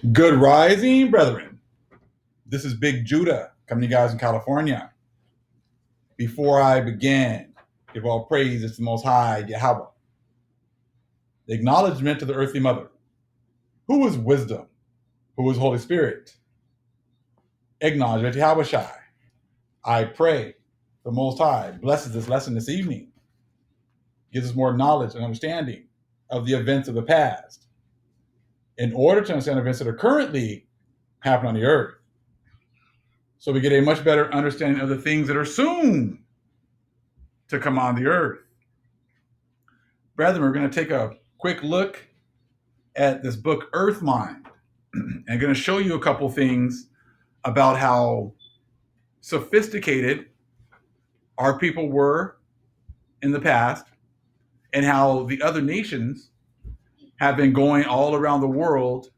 Good rising, brethren. This is Big Judah coming to you guys in California. Before I begin, give all praise to the Most High, Yahweh. The acknowledgement to the earthly mother. Who is wisdom? Who is Holy Spirit? Acknowledgement to Yahweh Shai. I pray the Most High blesses this lesson this evening, gives us more knowledge and understanding of the events of the past in order to understand events that are currently happening on the earth. So we get a much better understanding of the things that are soon to come on the earth. Brethren, we're going to take a quick look at this book, Earth Mind, and I'm going to show you a couple things about how sophisticated our people were in the past and how the other nations have been going all around the world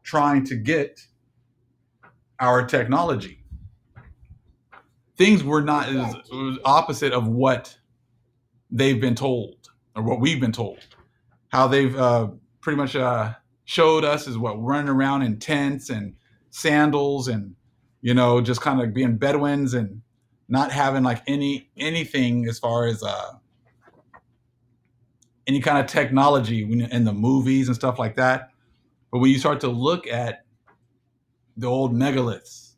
trying to get our technology. Things were not as opposite of what they've been told or what we've been told. How they've pretty much showed us is what running around in tents and sandals and just kind of being Bedouins and not having like anything as far as any kind of technology in the movies and stuff like that. But when you start to look at the old megaliths,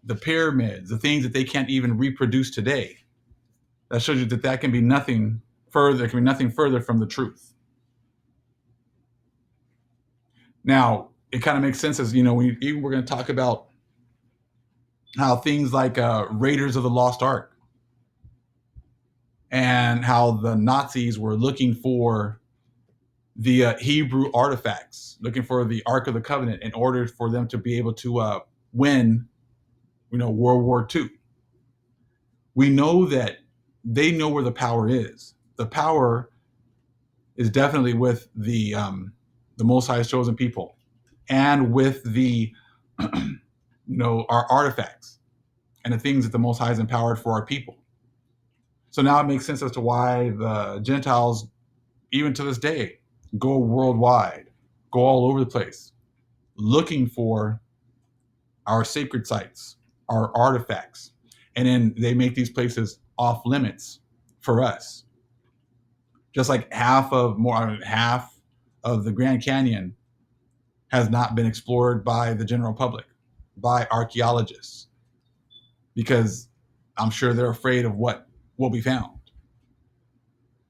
the pyramids, the things that they can't even reproduce today, that shows you that can be nothing further. There can be nothing further from the truth. Now, it kind of makes sense as, we're going to talk about how things like Raiders of the Lost Ark and how the Nazis were looking for the Hebrew artifacts, looking for the Ark of the Covenant in order for them to be able to win, World War II. We know that they know where the power is. The power is definitely with the Most High's chosen people and with the our artifacts and the things that the Most High has empowered for our people. So now it makes sense as to why the Gentiles, even to this day, go worldwide, go all over the place, looking for our sacred sites, our artifacts. And then they make these places off limits for us. Just like half of the Grand Canyon has not been explored by the general public, by archaeologists, because I'm sure they're afraid of what will be found.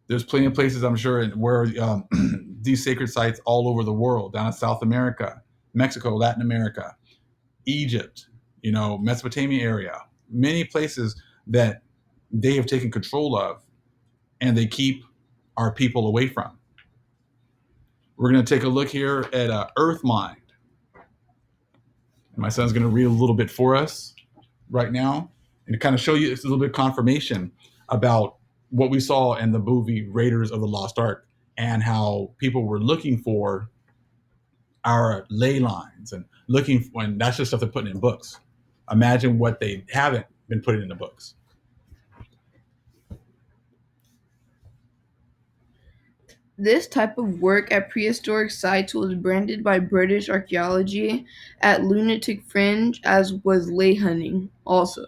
There's plenty of places, I'm sure, where these sacred sites all over the world, down in South America, Mexico, Latin America, Egypt, Mesopotamia area, many places that they have taken control of and they keep our people away from. We're going to take a look here at Earth Mind. My son's going to read a little bit for us right now and to kind of show you, it's a little bit of confirmation about what we saw in the movie Raiders of the Lost Ark and how people were looking for our ley lines and and that's just stuff they're putting in books. Imagine what they haven't been putting in the books. This type of work at prehistoric sites was branded by British archaeology at lunatic fringe, as was ley hunting also.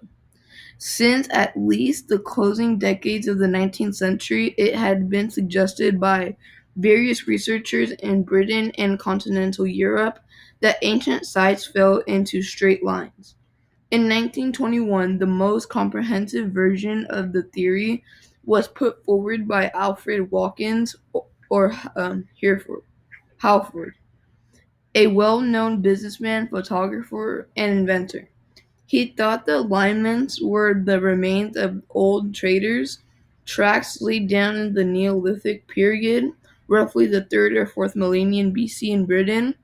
Since at least the closing decades of the 19th century, it had been suggested by various researchers in Britain and continental Europe that ancient sites fell into straight lines. In 1921, the most comprehensive version of the theory was put forward by Alfred Watkins or Halford, a well-known businessman, photographer, and inventor. He thought the alignments were the remains of old traders' tracks laid down in the Neolithic period, roughly the 3rd or 4th millennium BC in Britain.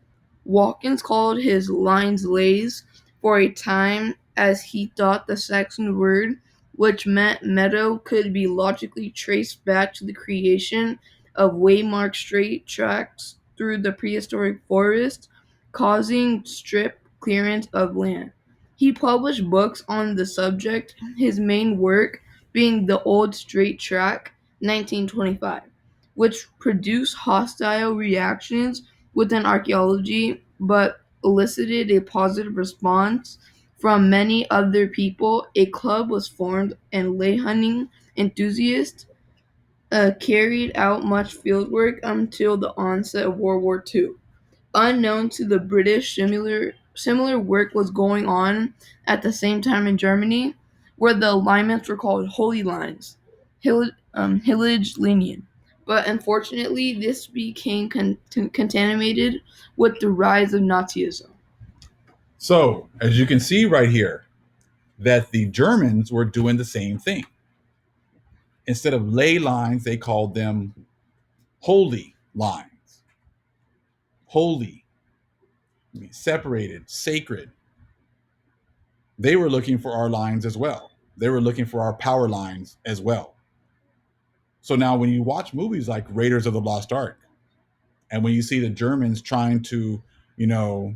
Watkins called his lines lays for a time, as he thought the Saxon word, which meant meadow, could be logically traced back to the creation of waymarked straight tracks through the prehistoric forest, causing strip clearance of land. He published books on the subject, his main work being The Old Straight Track, 1925, which produced hostile reactions within archaeology, but elicited a positive response from many other people. A club was formed, and lay hunting enthusiasts carried out much fieldwork until the onset of World War II. Unknown to the British, similar work was going on at the same time in Germany, where the alignments were called Holy Lines, Hillage Linien. But unfortunately, this became contaminated with the rise of Nazism. So, as you can see right here, that the Germans were doing the same thing. Instead of ley lines, they called them holy lines. Holy, separated, sacred. They were looking for our lines as well. They were looking for our power lines as well. So now when you watch movies like Raiders of the Lost Ark, and when you see the Germans trying to, you know,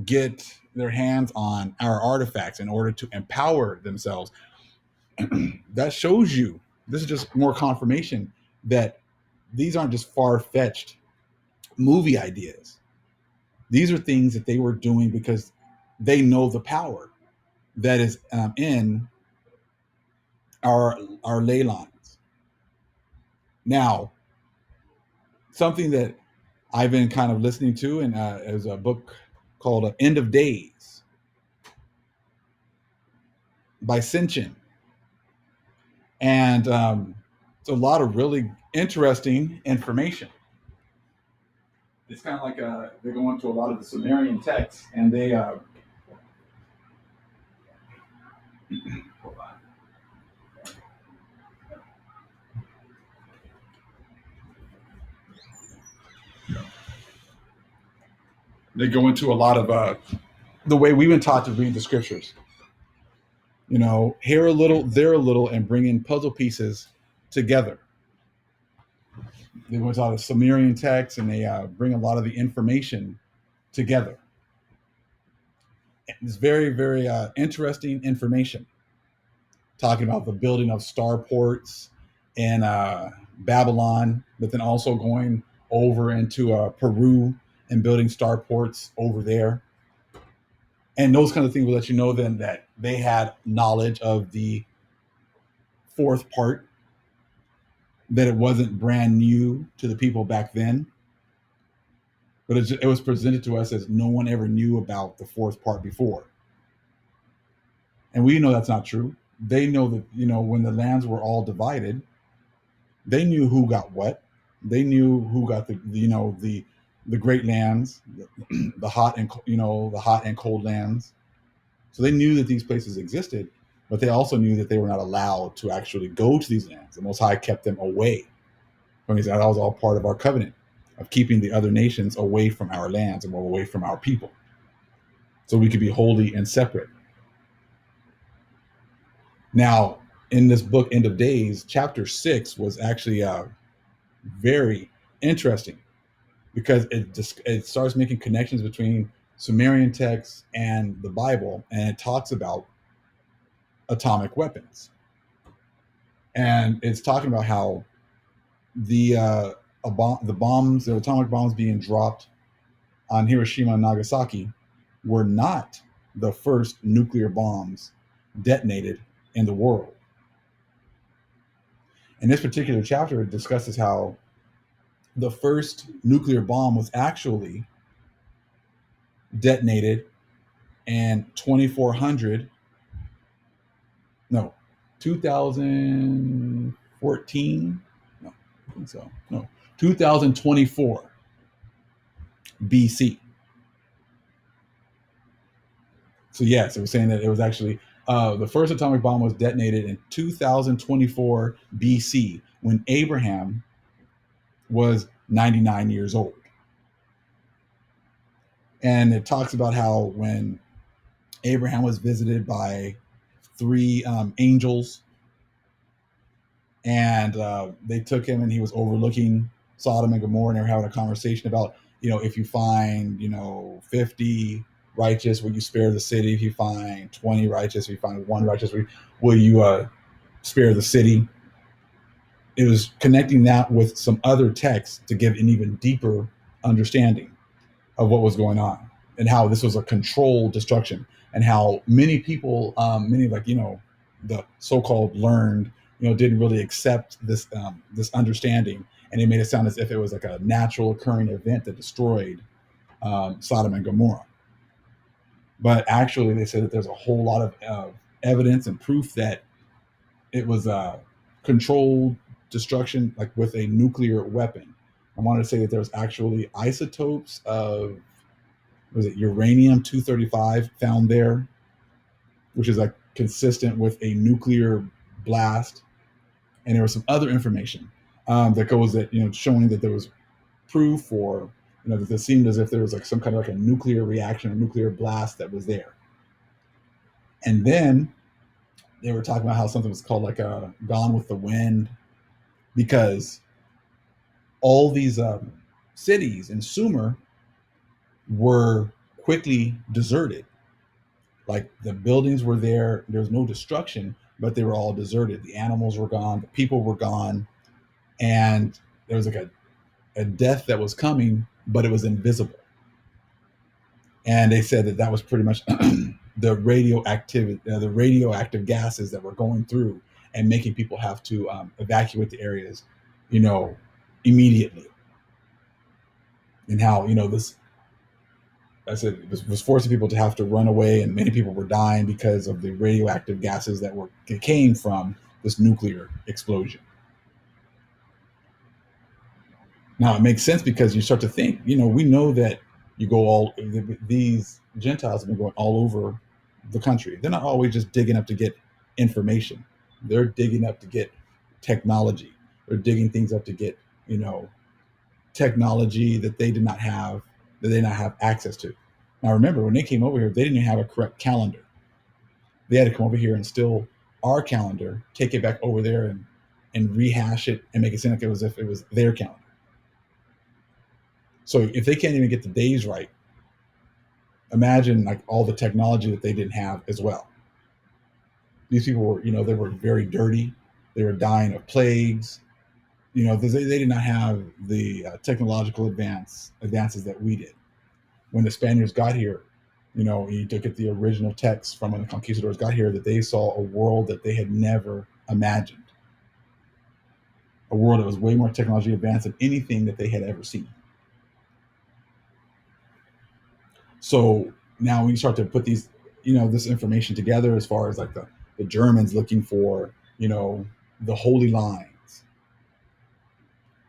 get their hands on our artifacts in order to empower themselves, that shows you, this is just more confirmation that these aren't just far-fetched movie ideas. These are things that they were doing because they know the power that is in our ley lines. Now, something that I've been kind of listening to, and is a book called End of Days by Sinchin. And it's a lot of really interesting information. It's kind of like they go into a lot of the Sumerian texts, and they go into a lot of the way we've been taught to read the scriptures. You know, here a little, there a little, and bring in puzzle pieces together. They go into a lot of Sumerian texts, and they bring a lot of the information together. It's very, very interesting information, talking about the building of starports in Babylon, but then also going over into Peru and building starports over there. And those kind of things will let you know then that they had knowledge of the fourth part, that it wasn't brand new to the people back then, but it was presented to us as no one ever knew about the fourth part before. And we know that's not true. They know that, you know, when the lands were all divided, they knew who got what. They knew who got the great lands, the hot and the hot and cold lands. So they knew that these places existed, but they also knew that they were not allowed to actually go to these lands. The Most High kept them away from these. That was all part of our covenant of keeping the other nations away from our lands and away from our people, so we could be holy and separate. Now, in this book, End of Days, chapter 6 was actually very interesting because it starts making connections between Sumerian texts and the Bible, and it talks about atomic weapons. And it's talking about how the atomic bombs being dropped on Hiroshima and Nagasaki were not the first nuclear bombs detonated in the world. In this particular chapter, it discusses how the first nuclear bomb was actually detonated in 2400, no, 2014, no, I think so, no, 2024 BC. So yes, it was saying that it was actually the first atomic bomb was detonated in 2024 BC when Abraham was 99 years old. And it talks about how when Abraham was visited by three angels, and they took him, and he was overlooking Sodom and Gomorrah, and they were having a conversation about, if you find, 50 righteous, will you spare the city? If you find 20 righteous, if you find one righteous, will you spare the city? It was connecting that with some other texts to give an even deeper understanding of what was going on. and how this was a controlled destruction, and how many people, many like the so-called learned, didn't really accept this understanding, and they made it sound as if it was like a natural occurring event that destroyed Sodom and Gomorrah. But actually, they said that there's a whole lot of evidence and proof that it was a controlled destruction, like with a nuclear weapon. I wanted to say that there was actually isotopes of, was it uranium 235 found there, which is like consistent with a nuclear blast. And there was some other information that goes that showing that there was proof, or that it seemed as if there was like some kind of like a nuclear reaction or nuclear blast that was there. And then they were talking about how something was called like a Gone with the Wind, because all these cities in Sumer were quickly deserted. Like the buildings were there was no destruction, but they were all deserted. The animals were gone, the people were gone, and there was like a death that was coming, but it was invisible. And they said that that was pretty much the radioactive gases that were going through and making people have to evacuate the areas, you know, immediately. And how this, I said, it was forcing people to have to run away, and many people were dying because of the radioactive gases that came from this nuclear explosion. Now it makes sense because you start to think, we know that you go all these Gentiles have been going all over the country. They're not always just digging up to get information. They're digging up to get technology. They're digging things up to get, technology that they did not have, that they did not have access to. Now remember, when they came over here, they didn't have a correct calendar. They had to come over here and steal our calendar, take it back over there, and rehash it and make it seem like it was if it was their calendar. So if they can't even get the days right, imagine like all the technology that they didn't have as well. These people were, they were very dirty. They were dying of plagues. They did not have the technological advances that we did. When the Spaniards got here, you took at the original text from when the conquistadors got here, that they saw a world that they had never imagined, a world that was way more technology advanced than anything that they had ever seen. So now when you start to put these, this information together, as far as like the Germans looking for, the holy lines,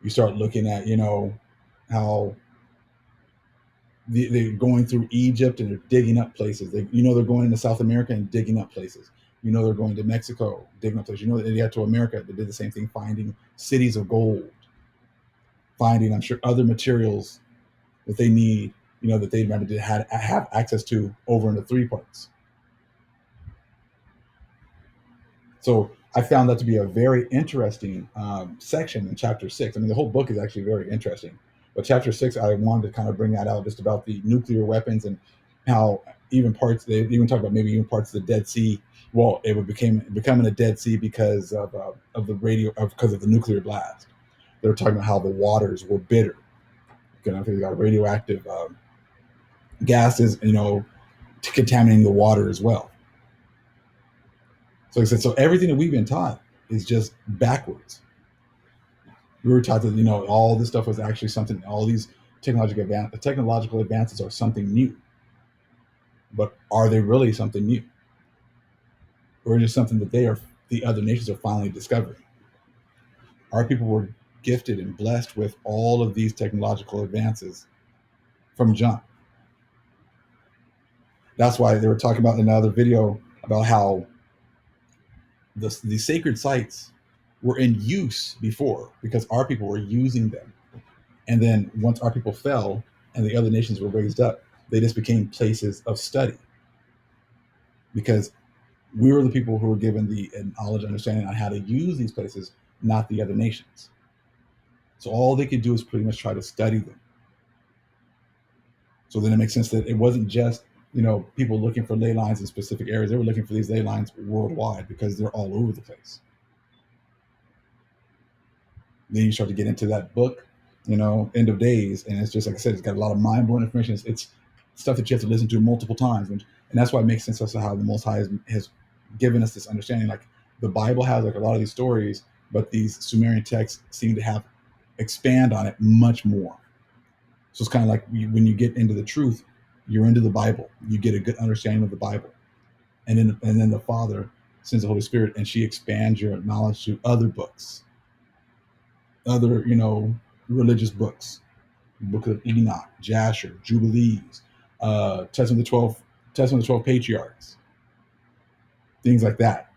you start looking at, how they're going through Egypt and they're digging up places. They're going into South America and digging up places. They're going to Mexico, digging up places. They got to America, they did the same thing, finding cities of gold, finding, I'm sure, other materials that they need, that they never did have access to over in the three parts. So I found that to be a very interesting section in chapter 6. I mean, the whole book is actually very interesting, but chapter 6, I wanted to kind of bring that out, just about the nuclear weapons, and how they even talk about maybe even parts of the Dead Sea. Well, it would becoming a Dead Sea because of the because of the nuclear blast. They were talking about how the waters were bitter. Because you got radioactive gases, contaminating the water as well. So like I said, so everything that we've been taught is just backwards. We were taught that all this stuff was actually something. All these technological advances are something new, but are they really something new, or just something that the other nations are finally discovering? Our people were gifted and blessed with all of these technological advances from jump. That's why they were talking about in another video about how the sacred sites were in use before, because our people were using them. And then once our people fell and the other nations were raised up, they just became places of study, because we were the people who were given the knowledge and understanding on how to use these places, not the other nations. So all they could do is pretty much try to study them. So then it makes sense that it wasn't just people looking for ley lines in specific areas. They were looking for these ley lines worldwide, because they're all over the place. Then you start to get into that book, End of Days, and it's just like I said, it's got a lot of mind blowing information. It's stuff that you have to listen to multiple times, and that's why it makes sense as to how the Most High has given us this understanding. Like the Bible has like a lot of these stories, but these Sumerian texts seem to have expand on it much more. So it's kind of like when you get into the truth, you're into the Bible. You get a good understanding of the Bible, and then the Father sends the Holy Spirit, and she expands your knowledge to other books, other religious books, Book of Enoch, Jasher, Jubilees, Testament of the 12 Patriarchs, things like that.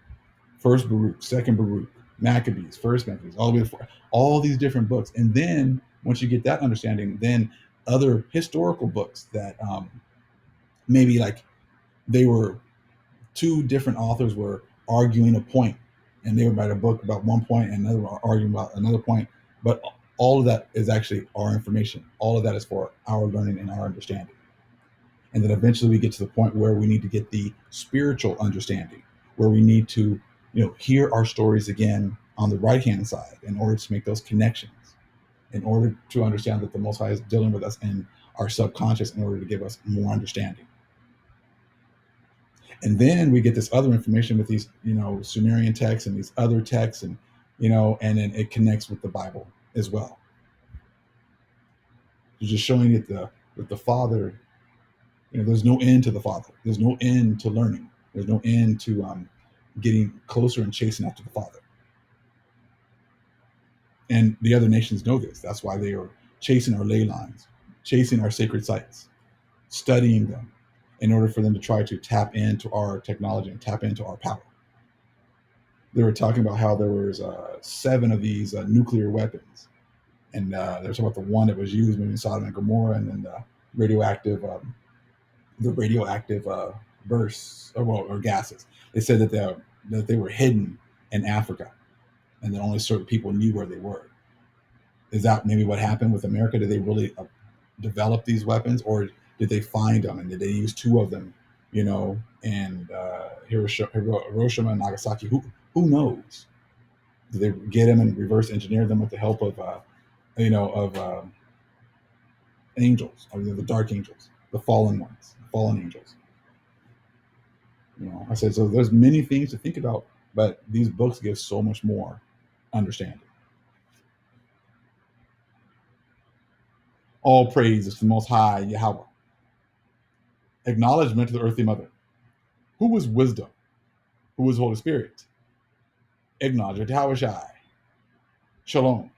First Baruch, Second Baruch, Maccabees, First Maccabees, all the way to all these different books. And then once you get that understanding, then other historical books that maybe like they were two different authors were arguing a point, and they would write a book about one point and another arguing about another point. But all of that is actually our information. All of that is for our learning and our understanding. And then eventually we get to the point where we need to get the spiritual understanding, where we need to, hear our stories again on the right hand side in order to make those connections, in order to understand that the Most High is dealing with us in our subconscious in order to give us more understanding. And then we get this other information with these, Sumerian texts and these other texts, and then it connects with the Bible as well. It's just showing it that the Father, there's no end to the Father. There's no end to learning. There's no end to getting closer and chasing after the Father. And the other nations know this. That's why they are chasing our ley lines, chasing our sacred sites, studying them in order for them to try to tap into our technology and tap into our power. They were talking about how there was 7 of these nuclear weapons, and there's about the one that was used maybe in Sodom and Gomorrah, and then the radioactive bursts or gases. They said that they were hidden in Africa, and that only certain people knew where they were. Is that maybe what happened with America? Did they really develop these weapons, or did they find them and did they use 2 of them? And Hiroshima and Nagasaki. Who knows? Did they get them and reverse engineer them with the help of angels, or the dark angels, the fallen ones, the fallen angels? I said, so there's many things to think about, but these books give so much more understanding. All praise is to the Most High Yahweh. Acknowledgement to the earthly mother. Who was wisdom? Who was Holy Spirit? Acknowledgement to Yahweh Shai. Shalom.